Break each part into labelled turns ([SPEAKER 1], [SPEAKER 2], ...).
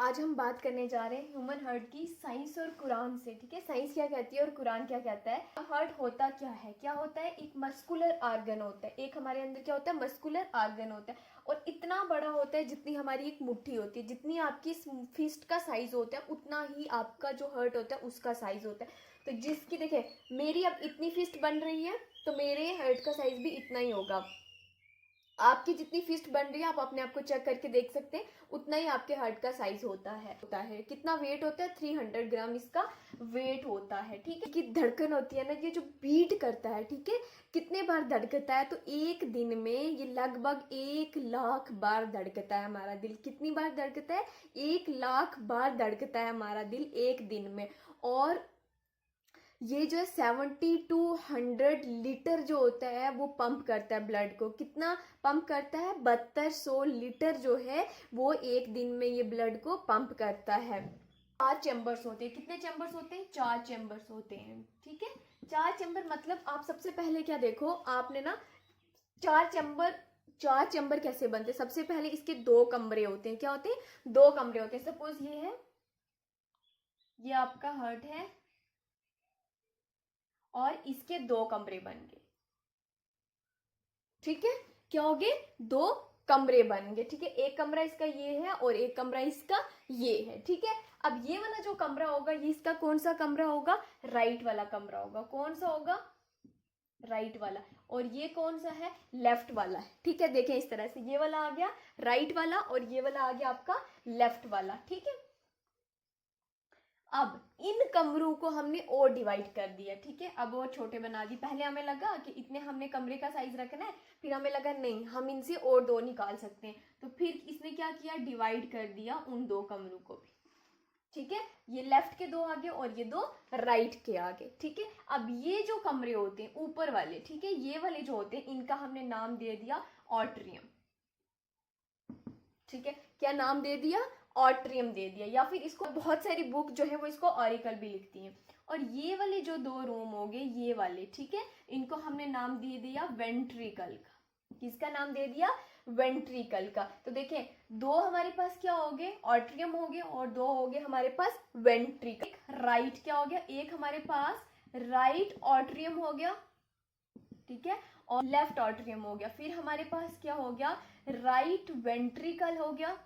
[SPEAKER 1] आज हम बात करने जा रहे हैं ह्यूमन हार्ट की साइंस और कुरान से। ठीक है, साइंस क्या कहती है और कुरान क्या कहता है। हार्ट होता क्या है, क्या होता है, एक मस्कुलर आर्गन होता है। एक हमारे अंदर क्या होता है, मस्कुलर आर्गन होता है और इतना बड़ा होता है जितनी हमारी एक मुट्ठी होती है। जितनी आपकी फिस्ट का साइज होता है उतना ही आपका जो हार्ट होता है उसका साइज होता है। तो जिसकी देखे मेरी अब इतनी फिस्ट बन रही है तो मेरे हार्ट का साइज भी इतना ही होगा। आपकी जितनी फिस्ट बन रही है आप अपने आप को चेक करके देख सकते हैं, उतना ही आपके हार्ट का साइज होता है। कितना वेट होता है, 300 ग्राम इसका वेट होता है। ठीक है, कि धड़कन होती है ना, ये जो बीट करता है, ठीक है, कितने बार धड़कता है, तो एक दिन में ये लगभग 1 लाख बार धड़कता है हमारा दिल। कितनी बार धड़कता है, 1 लाख बार धड़कता है हमारा दिल एक दिन में। और ये जो है 70 to 100 लीटर जो होता है वो पंप करता है ब्लड को। कितना पंप करता है, 7200 लीटर जो है वो एक दिन में ये ब्लड को पंप करता है। 4 चैम्बर्स होते हैं। कितने चैम्बर्स होते हैं, 4 चैम्बर्स होते हैं। ठीक है, 4 चैम्बर मतलब आप सबसे पहले क्या देखो, आपने ना 4 चैम्बर कैसे बनते हैं। सबसे पहले इसके 2 कमरे होते हैं। क्या होते हैं, 2 कमरे होते हैं। सपोज ये है, ये आपका हार्ट है और इसके 2 कमरे बन गए। ठीक है, क्या हो गए, 2 कमरे बन गए। ठीक है, एक कमरा इसका ये है और एक कमरा इसका ये है। ठीक है, अब ये वाला जो कमरा होगा ये इसका कौन सा कमरा होगा, राइट वाला कमरा होगा। कौन सा होगा, राइट वाला। और ये कौन सा है, लेफ्ट वाला है। ठीक है, देखें इस तरह से, ये वाला आ गया राइट वाला और ये वाला आ गया आपका लेफ्ट वाला। ठीक है, अब इन कमरों को हमने और डिवाइड कर दिया। ठीक है, अब और छोटे बना दिए। पहले हमें लगा कि इतने हमने कमरे का साइज रखना है, फिर हमें लगा नहीं हम इनसे और 2 निकाल सकते हैं, तो फिर इसने क्या किया, डिवाइड कर दिया उन 2 कमरों को भी। ठीक है, ये लेफ्ट के 2 आगे और ये 2 राइट के आगे। ठीक है, अब ये जो कमरे होते हैं ऊपर वाले, ठीक है, ये वाले जो होते हैं इनका हमने नाम दे दिया ऑट्रियम। ठीक है, क्या नाम दे दिया, ऑट्रियम दे दिया। या फिर इसको बहुत सारी बुक जो है वो इसको ऑरिकल भी लिखती हैं। और ये वाले जो 2 रूम हो गए ये वाले, ठीक है, इनको हमने नाम दे दिया वेंट्रिकल का। किसका नाम दे दिया, वेंट्रिकल का। तो देखें 2 हमारे पास क्या हो गए, ऑट्रियम हो गए और 2 हो गए हमारे पास वेंट्रिकल। राइट क्या हो गया, एक हमारे पास राइट ऑट्रियम हो गया, ठीक है, और लेफ्ट ऑट्रियम हो गया। फिर हमारे पास क्या हो गया, राइट वेंट्रिकल हो गया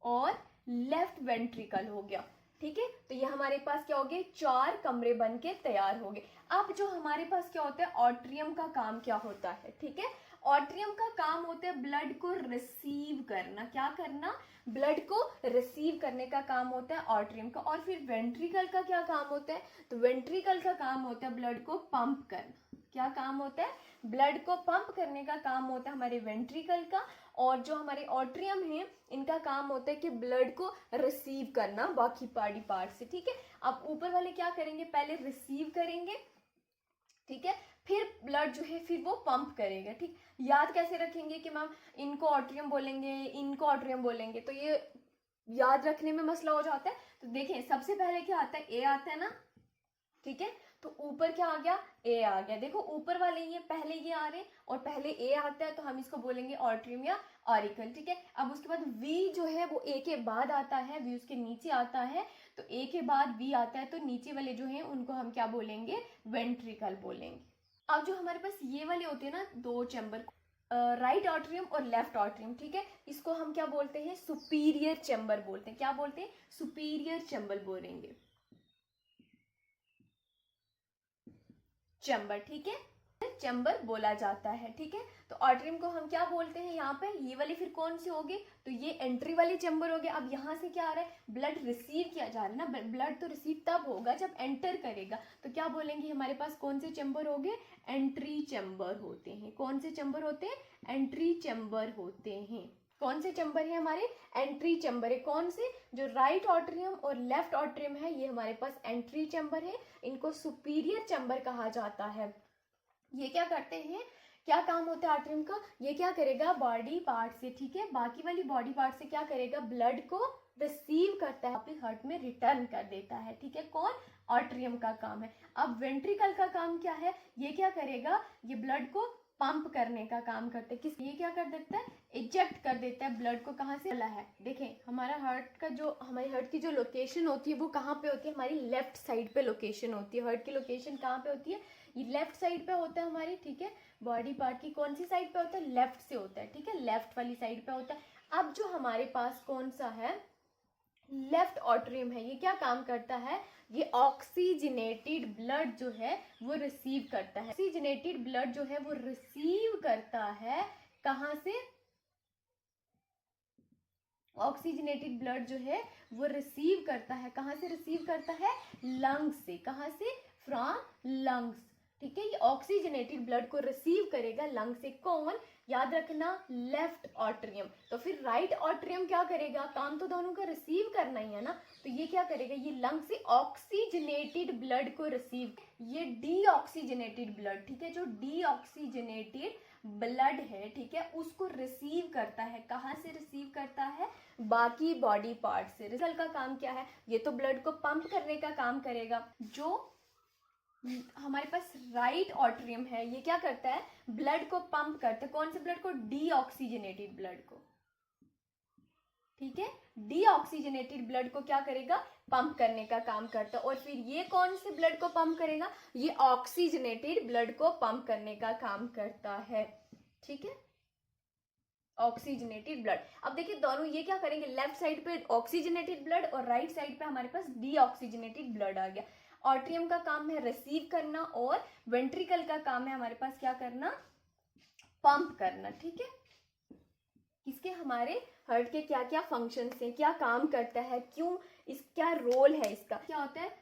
[SPEAKER 1] और लेफ्ट वेंट्रिकल हो गया। ठीक है, तो ये हमारे पास क्या हो गए, 4 कमरे बन के तैयार हो गए। अब जो हमारे पास क्या होता है, ऑट्रियम का काम क्या होता है। ठीक है, ऑट्रियम का काम होता है ब्लड को रिसीव करना। क्या करना, ब्लड को रिसीव करने का काम होता है ऑट्रियम का। और फिर वेंट्रिकल का क्या काम होता है, तो वेंट्रिकल का काम होता है ब्लड को पंप करना। क्या काम होता है, ब्लड को पंप करने का काम होता है हमारे वेंट्रिकल का। और जो हमारे ऑट्रियम है इनका काम होता है कि ब्लड को रिसीव करना बाकी बॉडी पार्ट से। ठीक है, अब ऊपर वाले क्या करेंगे, पहले रिसीव करेंगे, ठीक है, फिर ब्लड जो है फिर वो पंप करेगा। ठीक, याद कैसे रखेंगे कि मैम इनको ऑट्रियम बोलेंगे इनको ऑट्रियम बोलेंगे, तो ये याद रखने में मसला हो जाता है। तो देखें सबसे पहले क्या आता है, ए आता है ना। ठीक है, तो ऊपर क्या आ गया, ए आ गया। देखो ऊपर वाले ये पहले ये आ रहे हैं और पहले ए आता है, तो हम इसको बोलेंगे ऑट्रियम या ऑरिकल। ठीक है, अब उसके बाद वी जो है वो ए के बाद आता है, वी उसके नीचे आता है, तो ए के बाद वी आता है, तो नीचे वाले जो हैं उनको हम क्या बोलेंगे, वेंट्रिकल बोलेंगे। अब जो हमारे पास ये वाले होते हैं ना 2 चैम्बर, राइट ऑट्रियम और लेफ्ट ऑट्रियम, ठीक है, इसको हम क्या बोलते हैं, सुपीरियर चैम्बर बोलते हैं। क्या बोलते हैं, सुपीरियर चैम्बर बोलेंगे, चैम्बर। ठीक है, चैम्बर बोला जाता है। ठीक है, तो ऑट्रियम को हम क्या बोलते हैं यहाँ पे, ये वाली फिर कौन सी होगी, तो ये एंट्री वाली चैम्बर हो गया। अब यहाँ से क्या आ रहा है, ब्लड रिसीव किया जा रहा है ना, ब्लड तो रिसीव तब होगा जब एंटर करेगा, तो क्या बोलेंगे हमारे पास कौन से चैम्बर हो गए, एंट्री चैम्बर होते हैं। कौन से चैम्बर होते हैं, एंट्री चैम्बर होते हैं। कौन से चैम्बर है हमारे, एंट्री चैम्बर है। कौन से, जो राइट ऑट्रियम और लेफ्ट ऑट्रियम है ये हमारे पास एंट्री चैम्बर है, इनको सुपीरियर चैम्बर कहा जाता है। ये क्या करते हैं, क्या काम होता है ऑट्रियम का, ये क्या करेगा, बॉडी पार्ट से, ठीक है, बाकी वाली बॉडी पार्ट से क्या करेगा, ब्लड को रिसीव करता है, वापस हार्ट में रिटर्न कर देता है। ठीक है, कौन, ऑट्रियम का काम है। अब वेंट्रिकल का काम क्या है, ये क्या करेगा, ये ब्लड को पंप करने का काम करते हैं। किस ये क्या कर देता है, इजेक्ट कर देता है ब्लड को। कहाँ से? है देखें, हमारा हार्ट का जो, हमारी हार्ट की जो लोकेशन होती है वो कहाँ पे होती है, हमारी लेफ्ट साइड पे लोकेशन होती है। हार्ट की लोकेशन कहाँ पे होती है, ये लेफ्ट साइड पे होता है हमारी, ठीक है। बॉडी पार्ट की कौन सी साइड पे होता है, लेफ्ट से होता है, ठीक है, लेफ्ट वाली साइड पे होता है। अब जो हमारे पास कौन सा है, लेफ्ट ऑट्रियम है, ये क्या काम करता है, ये ऑक्सीजनेटेड ब्लड जो है वो रिसीव करता है। ऑक्सीजनेटेड ब्लड जो है वो रिसीव करता है कहाँ से, ऑक्सीजनेटेड ब्लड जो है वो रिसीव करता है, कहाँ से रिसीव करता है, लंग्स से। कहाँ से, फ्रॉम लंग्स, ठीक है। ये ऑक्सीजनेटेड ब्लड को रिसीव करेगा लंग से। कौन, याद रखना, लेफ्ट ऑट्रियम। तो फिर राइट ऑट्रियम क्या करेगा, काम तो दोनों का रिसीव करना ही है ना, तो ये क्या करेगा, ये लंग से ऑक्सीजनेटेड ब्लड को रिसीव, ये डीऑक्सीजनेटेड ब्लड, ठीक है, जो डीऑक्सीजनेटेड ब्लड है, ठीक है, उसको रिसीव करता है। कहाँ से रिसीव करता है, बाकी बॉडी पार्ट से। रिजल्ट का काम क्या है, ये तो ब्लड को पंप करने का काम करेगा। जो हमारे पास राइट ऑट्रियम है, ये क्या करता है, ब्लड को पंप करता है। कौन से ब्लड को, डीऑक्सीजनेटेड ब्लड को, ठीक है। डीऑक्सीजनेटेड ब्लड को क्या करेगा, पंप करने का काम करता है। और फिर ये कौन से ब्लड को पंप करेगा, ये ऑक्सीजनेटेड ब्लड को पंप करने का काम करता है, ठीक है, ऑक्सीजनेटेड ब्लड। अब देखिए दोनों ये क्या करेंगे, लेफ्ट साइड पे ऑक्सीजनेटेड ब्लड और राइट साइड पे हमारे पास डीऑक्सीजनेटेड ब्लड आ गया। ऑट्रियम का काम है रिसीव करना और वेंट्रिकल का काम है हमारे पास क्या करना, पंप करना, ठीक है। इसके हमारे हार्ट के क्या क्या फंक्शंस हैं, क्या काम करता है, क्यों, इस क्या रोल है इसका, क्या होता है,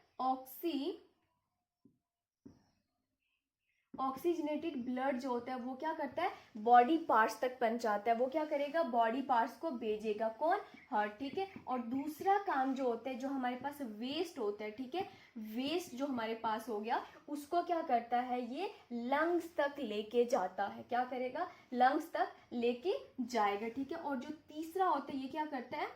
[SPEAKER 1] ऑक्सीजनेटेड ब्लड जो होता है वो क्या करता है, बॉडी पार्ट्स तक पहुंचाता है। वो क्या करेगा, बॉडी पार्ट्स को भेजेगा, कौन, हार्ट, ठीक है। और दूसरा काम जो होता है, जो हमारे पास वेस्ट होता है, ठीक है, वेस्ट जो हमारे पास हो गया, उसको क्या करता है, ये लंग्स तक लेके जाता है। क्या करेगा, लंग्स तक लेके जाएगा, ठीक है। और जो तीसरा होता है, ये क्या करता है,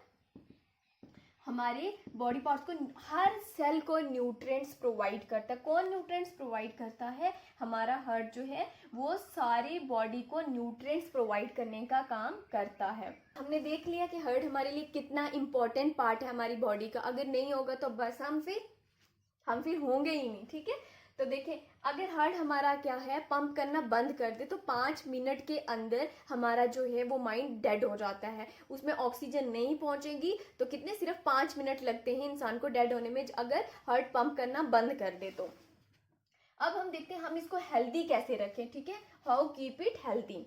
[SPEAKER 1] हमारे बॉडी पार्ट्स को, हर सेल को न्यूट्रिएंट्स प्रोवाइड करता है। कौन न्यूट्रिएंट्स प्रोवाइड करता है, हमारा हार्ट जो है वो सारे बॉडी को न्यूट्रिएंट्स प्रोवाइड करने का काम करता है। हमने देख लिया कि हार्ट हमारे लिए कितना इंपॉर्टेंट पार्ट है हमारी बॉडी का। अगर नहीं होगा तो बस हम फिर होंगे ही नहीं, ठीक है। तो देखें, अगर हार्ट हमारा क्या है, पंप करना बंद कर दे तो 5 मिनट के अंदर हमारा जो है वो माइंड डेड हो जाता है, उसमें ऑक्सीजन नहीं पहुंचेगी। तो कितने, सिर्फ 5 मिनट लगते हैं इंसान को डेड होने में, अगर हार्ट पंप करना बंद कर दे तो। अब हम देखते हैं हम इसको हेल्दी कैसे रखें, ठीक है, हाउ कीप इट हेल्दी।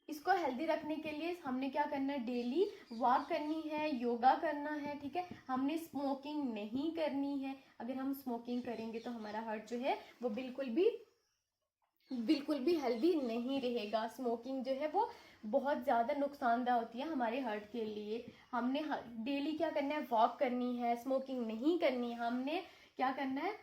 [SPEAKER 1] इसको हेल्दी रखने के लिए हमने क्या करना है, डेली वॉक करनी है, योगा करना है, ठीक है। हमने स्मोकिंग नहीं करनी है। अगर हम स्मोकिंग करेंगे तो हमारा हार्ट जो है वो बिल्कुल भी हेल्दी नहीं रहेगा। स्मोकिंग जो है वो बहुत ज़्यादा नुकसानदेह होती है हमारे हार्ट के लिए। हमने डेली क्या करना है, वॉक करनी है, स्मोकिंग नहीं करनी है। हमने क्या करना है,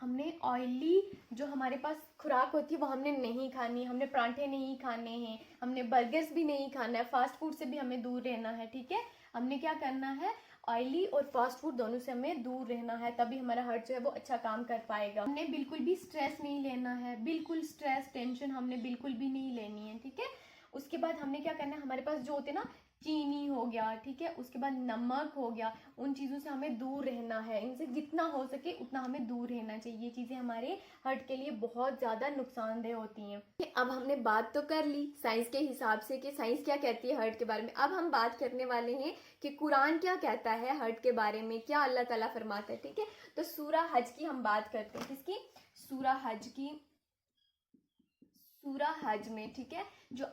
[SPEAKER 1] हमने ऑयली जो हमारे पास खुराक होती है वो हमने नहीं खानी, हमने परांठे नहीं खाने हैं, हमने बर्गर्स भी नहीं खाना है, फास्ट फूड से भी हमें दूर रहना है, ठीक है। हमने क्या करना है, ऑयली और फास्ट फूड दोनों से हमें दूर रहना है, तभी हमारा हार्ट जो है वो अच्छा काम कर पाएगा। हमने बिल्कुल भी स्ट्रेस नहीं लेना है, बिल्कुल स्ट्रेस टेंशन हमने बिल्कुल भी नहीं लेनी है, ठीक है। उसके बाद हमने क्या करना है, हमारे पास जो होते हैं ना, चीनी हो गया, ठीक है, उसके बाद नमक हो गया, उन चीज़ों से हमें दूर रहना है। इनसे जितना हो सके उतना हमें दूर रहना चाहिए। ये चीज़ें हमारे हार्ट के लिए बहुत ज़्यादा नुकसानदेह होती हैं। अब हमने बात तो कर ली साइंस के हिसाब से कि साइंस क्या कहती है हार्ट के बारे में। अब हम बात करने वाले हैं कि कुरान क्या कहता है हार्ट के बारे में, क्या अल्लाह ताला फरमाता है, ठीक है। तो सूरा हज की हम बात करते हैं, किसकी, सूरा हज की। सूरा हज में, ठीक है, जो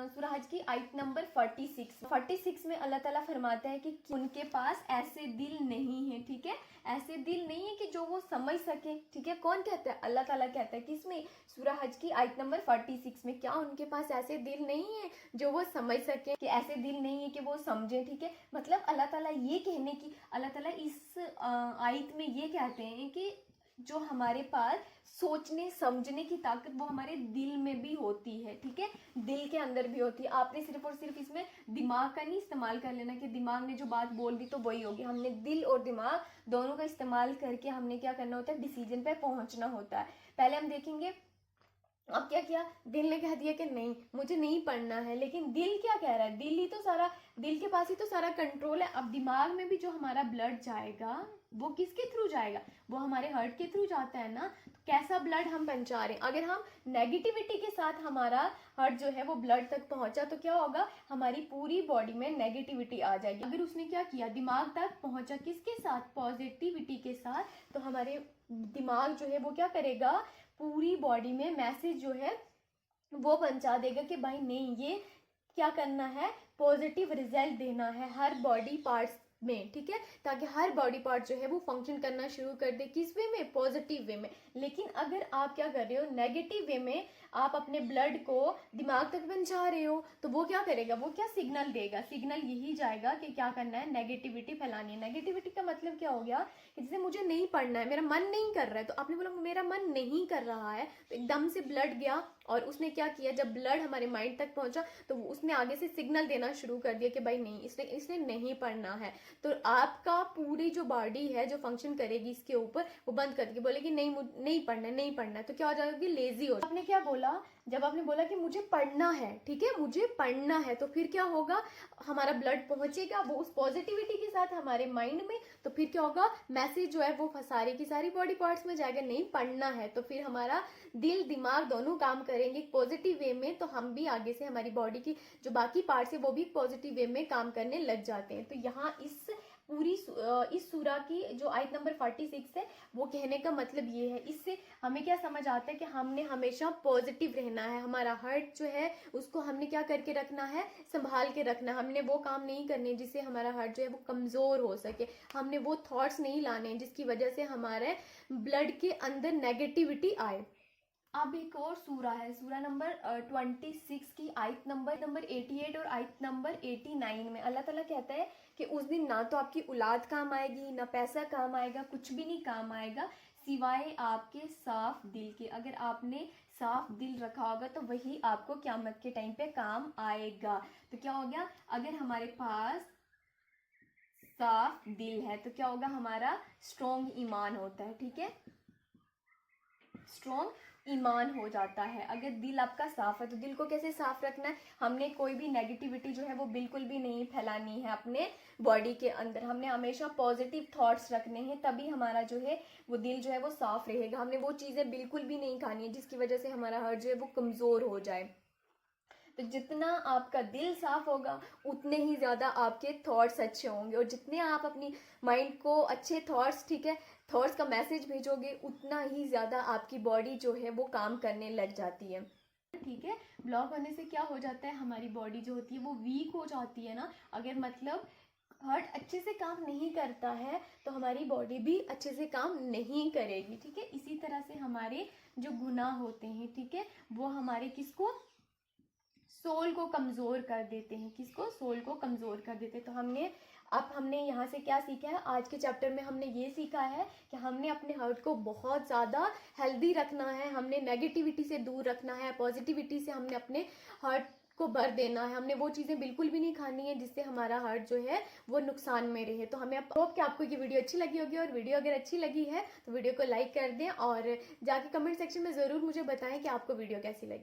[SPEAKER 1] सूरा हज की आयत नंबर 46 में अल्लाह ताला फरमाता है कि उनके पास ऐसे दिल नहीं है, ठीक है, ऐसे दिल नहीं है कि जो वो समझ सके, ठीक है। कौन कहता है, अल्लाह ताला कहता है, किसमें, सूरा हज की आयत नंबर 46 में, क्या उनके पास ऐसे दिल नहीं है जो वो समझ सके, कि ऐसे दिल नहीं है कि वो समझे, ठीक है। मतलब अल्लाह ताला ये कहने की, अल्लाह ताला इस आयत में ये कहते हैं कि जो हमारे पास सोचने समझने की ताकत वो हमारे दिल में भी होती है, ठीक है, दिल के अंदर भी होती है। आपने सिर्फ और सिर्फ इसमें दिमाग का नहीं इस्तेमाल कर लेना कि दिमाग ने जो बात बोल दी तो वही होगी। हमने दिल और दिमाग दोनों का इस्तेमाल करके हमने क्या करना होता है, डिसीजन पे पहुंचना होता है। पहले हम देखेंगे अब क्या किया, दिल ने कह दिया कि नहीं मुझे नहीं पढ़ना है, लेकिन दिल क्या कह रहा है, दिल के पास ही तो सारा कंट्रोल है। अब दिमाग में भी जो हमारा ब्लड जाएगा वो किसके थ्रू जाएगा, वो हमारे हार्ट के थ्रू जाता है ना। तो कैसा ब्लड हम पहुंचा रहे हैं, अगर हम नेगेटिविटी के साथ हमारा हार्ट जो है वो ब्लड तक पहुंचा तो क्या होगा, हमारी पूरी बॉडी में नेगेटिविटी आ जाएगी। अगर उसने क्या किया, दिमाग तक पहुंचा किसके साथ, पॉजिटिविटी के साथ, तो हमारे दिमाग जो है वो क्या करेगा, पूरी बॉडी में मैसेज जो है वो पहुंचा देगा कि भाई नहीं ये क्या करना है, पॉजिटिव रिजल्ट देना है हर बॉडी पार्ट्स में, ठीक है, ताकि हर बॉडी पार्ट जो है वो फंक्शन करना शुरू कर दे, किस वे में, पॉजिटिव वे में। लेकिन अगर आप क्या कर रहे हो, नेगेटिव वे में आप अपने ब्लड को दिमाग तक पहुंचा रहे हो, तो वो क्या करेगा, वो क्या सिग्नल देगा, सिग्नल यही जाएगा कि क्या करना है, नेगेटिविटी फैलानी है। नेगेटिविटी का मतलब क्या हो गया कि जैसे मुझे नहीं पढ़ना है, मेरा मन नहीं कर रहा है, तो आपने बोला मेरा मन नहीं कर रहा है, तो एकदम से ब्लड गया और उसने क्या किया, जब ब्लड हमारे माइंड तक पहुंचा तो उसने आगे से सिग्नल देना शुरू कर दिया कि भाई नहीं इसने नहीं पढ़ना है। तो आपका पूरी जो बॉडी है जो फंक्शन करेगी इसके ऊपर, वो बंद करके बोलेगी नहीं पढ़ना है, नहीं पढ़ना है, तो क्या हो जाएगी, लेजी हो। आपने क्या बोला, जब आपने बोला कि मुझे पढ़ना है, ठीक है, मुझे पढ़ना है, तो फिर क्या होगा, हमारा ब्लड पहुंचेगा वो उस पॉजिटिविटी के साथ हमारे माइंड में, तो फिर क्या होगा, मैसेज जो है वो सारी की सारी बॉडी पार्ट्स में जाएगा, नहीं पढ़ना है, तो फिर हमारा दिल दिमाग दोनों काम करेंगे पॉजिटिव वे में, तो हम भी आगे से हमारी बॉडी की जो बाकी पार्ट्स है वो भी पॉजिटिव वे में काम करने लग जाते हैं। तो यहाँ इस सूरा की जो आयत नंबर 46 है वो कहने का मतलब ये है, इससे हमें क्या समझ आता है कि हमने हमेशा पॉजिटिव रहना है, हमारा हार्ट जो है उसको हमने क्या करके रखना है, संभाल के रखना है, हमने वो काम नहीं करने जिससे हमारा हार्ट जो है वो कमज़ोर हो सके, हमने वो थॉट्स नहीं लाने जिसकी वजह से हमारे ब्लड के अंदर नेगेटिविटी आए। अब एक और सूरा है, सूरा नंबर 26 की आयत नंबर 88 और आयत नंबर 89 में अल्लाह ताला कहता है कि उस दिन ना तो आपकी औलाद काम आएगी, ना पैसा काम आएगा, कुछ भी नहीं काम आएगा सिवाय आपके साफ दिल के। अगर आपने साफ दिल रखा होगा तो वही आपको क़यामत के टाइम पे काम आएगा। तो क्या हो गया, अगर हमारे पास साफ दिल है तो क्या होगा, हमारा स्ट्रॉन्ग ईमान होता है, ठीक है, स्ट्रॉन्ग ईमान हो जाता है। अगर दिल आपका साफ है तो दिल को कैसे साफ रखना है, हमने कोई भी नेगेटिविटी जो है वो बिल्कुल भी नहीं फैलानी है अपने बॉडी के अंदर, हमने हमेशा पॉजिटिव थॉट्स रखने हैं, तभी हमारा जो है वो दिल जो है वो साफ रहेगा। हमने वो चीज़ें बिल्कुल भी नहीं खानी है जिसकी वजह से हमारा हार्ट जो है वो कमज़ोर हो जाए। तो जितना आपका दिल साफ होगा उतने ही ज़्यादा आपके थॉट्स अच्छे होंगे, और जितने आप अपनी माइंड को अच्छे थॉट्स, ठीक है, थॉट्स का मैसेज भेजोगे उतना ही ज़्यादा आपकी बॉडी जो है वो काम करने लग जाती है, ठीक है। ब्लॉक होने से क्या हो जाता है, हमारी बॉडी जो होती है वो वीक हो जाती है ना। अगर मतलब हार्ट अच्छे से काम नहीं करता है तो हमारी बॉडी भी अच्छे से काम नहीं करेगी, ठीक है। इसी तरह से हमारे जो गुनाह होते हैं, ठीक है, वो हमारे किसको, सोल को कमज़ोर कर देते हैं, किसको, सोल को कमज़ोर कर देते हैं। तो हमने यहाँ से क्या सीखा है, आज के चैप्टर में हमने ये सीखा है कि हमने अपने हार्ट को बहुत ज़्यादा हेल्दी रखना है, हमने नेगेटिविटी से दूर रखना है, पॉजिटिविटी से हमने अपने हार्ट को भर देना है, हमने वो चीज़ें बिल्कुल भी नहीं खानी है जिससे हमारा हार्ट जो है वो नुकसान में रहे। तो हमें होप कि आपको ये वीडियो अच्छी लगी होगी, और वीडियो अगर अच्छी लगी है तो वीडियो को लाइक कर दें और जाके कमेंट सेक्शन में ज़रूर मुझे बताएं कि आपको वीडियो कैसी लगी।